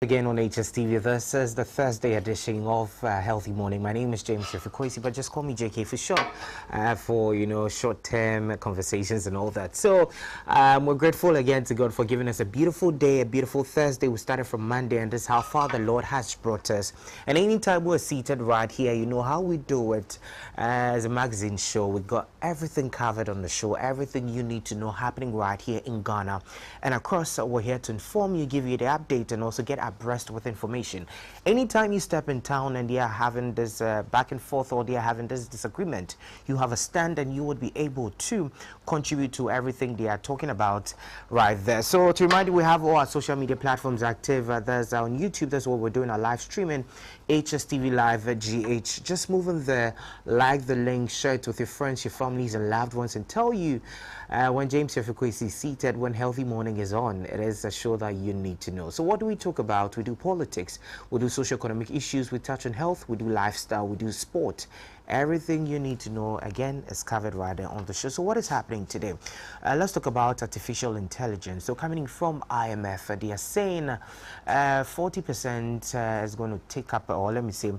Again on Hstv, this is the Thursday edition of Healthy Morning. My name is James Frequency, but just call me JK for short, for short-term conversations and all that. So we're grateful again to God for giving us a beautiful day, a beautiful Thursday. We started from Monday, and this is how far the Lord has brought us. And anytime we're seated right here, you know how we do it as a magazine show. We got everything covered on the show, everything you need to know happening right here in Ghana and across. We're here to inform you, give you the update, and also get abreast with information. Anytime you step in town and they are having this back and forth, or they are having this disagreement, you have a stand and you would be able to contribute to everything they are talking about right there. So to remind you, we have all our social media platforms active. There's on YouTube, that's what we're doing, our live streaming, Hstv Live GH. Just move in there, like the link, share it with your friends, your families and loved ones, and tell you when James Frequency is seated, when Healthy Morning is on. It is a show that you need to know. So what do we talk about? We do politics, we do socio-economic issues, we touch on health, we do lifestyle, we do sport. Everything you need to know, again, is covered right there on the show. So what is happening today? Let's talk about artificial intelligence. So coming from IMF, they are saying 40% is going to take up, or let me say,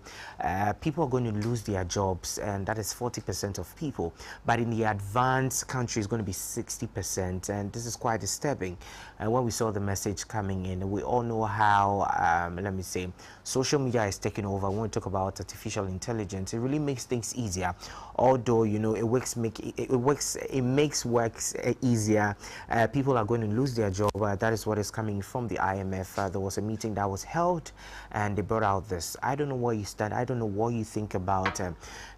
people are going to lose their jobs, and that is 40% of people. But in the advanced country, it's going to be 60%, and this is quite disturbing. And when we saw the message coming in, we all know how, let me say, social media is taking over. When we talk about artificial intelligence, it really makes things easier. Although it makes works easier. People are going to lose their job. That is what is coming from the IMF. There was a meeting that was held, and they brought out this. I don't know where you stand. I don't know what you think about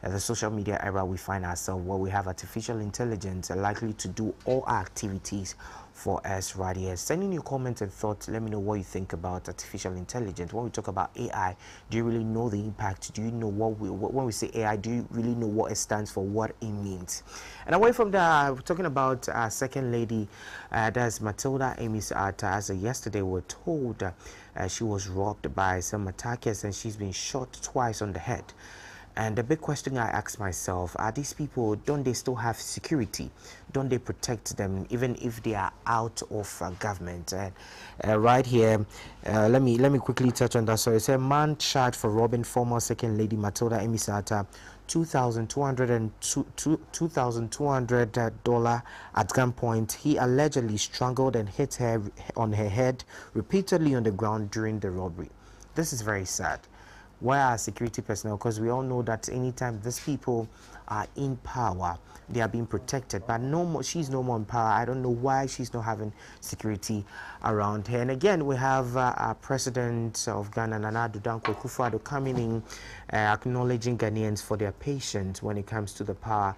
the social media era we find ourselves, where we have artificial intelligence likely to do all our activities for us right here. Send in your comments and thoughts. Let me know what you think about artificial intelligence. When we talk about AI, do you really know the impact? Do you know when we say AI, do you really know what it stands for, what it means? And away from that, we're talking about our second lady, that's Matilda Amis Arta. As of yesterday, we're told she was robbed by some attackers, and she's been shot twice on the head. And the big question I ask myself, are these people, don't they still have security? Don't they protect them even if they are out of government? Right here, let me quickly touch on that. So it's a man charged for robbing former Second Lady Matilda Emisata $2,200 at gunpoint. He allegedly strangled and hit her on her head repeatedly on the ground during the robbery. This is very sad. Where are security personnel? Because we all know that anytime these people are in power, they are being protected. But no more, she's no more in power. I don't know why she's not having security around her. And again, we have our president of Ghana, Nana Addo Dankwa Akufo-Addo, coming in, acknowledging Ghanaians for their patience when it comes to the power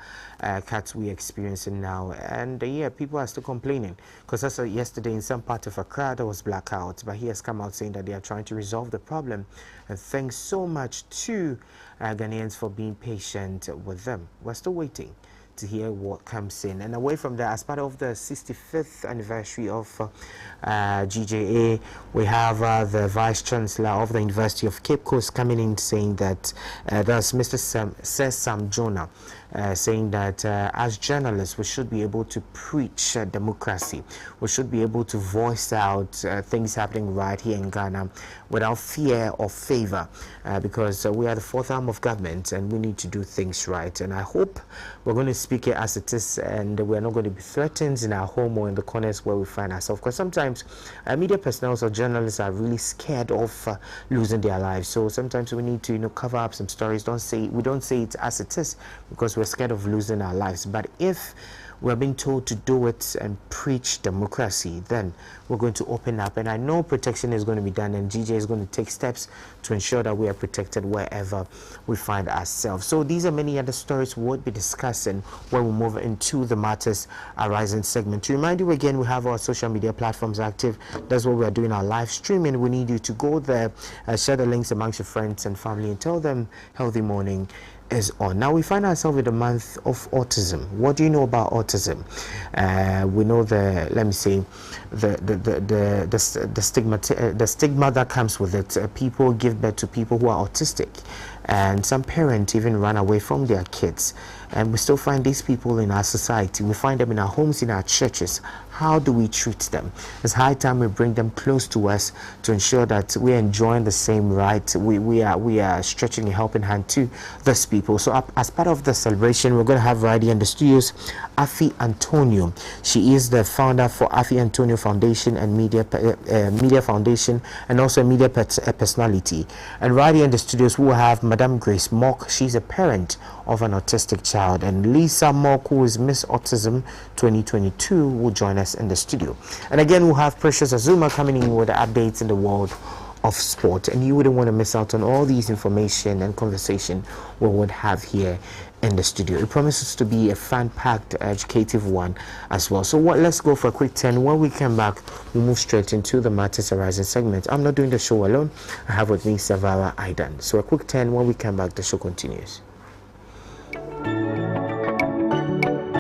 cuts we're experiencing now. And yeah, people are still complaining, because as yesterday in some part of Accra there was blackout, but he has come out saying that they are trying to resolve the problem. And thanks so much to Ghanaians for being patient with them. We're still waiting to hear what comes in. And away from that, as part of the 65th anniversary of GJA, we have the Vice Chancellor of the University of Cape Coast coming in saying that that's Mr. Sam Jonah, saying that as journalists, we should be able to preach democracy. We should be able to voice out things happening right here in Ghana without fear or favor, because we are the fourth arm of government and we need to do things right. And I hope we're going to speak it as it is, and we're not going to be threatened in our home or in the corners where we find ourselves, because sometimes media personnel or journalists are really scared of losing their lives. So sometimes we need to cover up some stories. We don't say it as it is, because we're scared of losing our lives. But if we're being told to do it and preach democracy, then we're going to open up. And I know protection is going to be done, and GJ is going to take steps to ensure that we are protected wherever we find ourselves. So these are many other stories we'll be discussing when we move into the Matters Arising segment. To remind you again, we have our social media platforms active. That's what we're doing, our live streaming. We need you to go there, share the links amongst your friends and family, and tell them Healthy Morning is on. Now we find ourselves in the month of autism. What do you know about autism? We know let me say, the stigma that comes with it. People give birth to people who are autistic, and some parents even run away from their kids. And we still find these people in our society. We find them in our homes, in our churches. How do we treat them? It's high time we bring them close to us to ensure that we're enjoying the same right. We are stretching a helping hand to those people. So as part of the celebration, we're going to have right here in the studios Afi Antonio. She is the founder for Afi Antonio Foundation and Media Foundation, and also a media personality. And right here in the studios, we will have Madam Grace Mock. She's a parent of an autistic child, and Lisa Mock, who is Miss Autism 2022, will join us in the studio. And again, we'll have Precious Azuma coming in with the updates in the world of sport, and you wouldn't want to miss out on all these information and conversation we would have here in the studio. It promises to be a fun-packed, educative one as well. So let's go for a quick 10. When we come back, we'll move straight into the Matters Arising segment. I'm not doing the show alone. I have with me Savara Aidan. So a quick 10. When we come back, the show continues.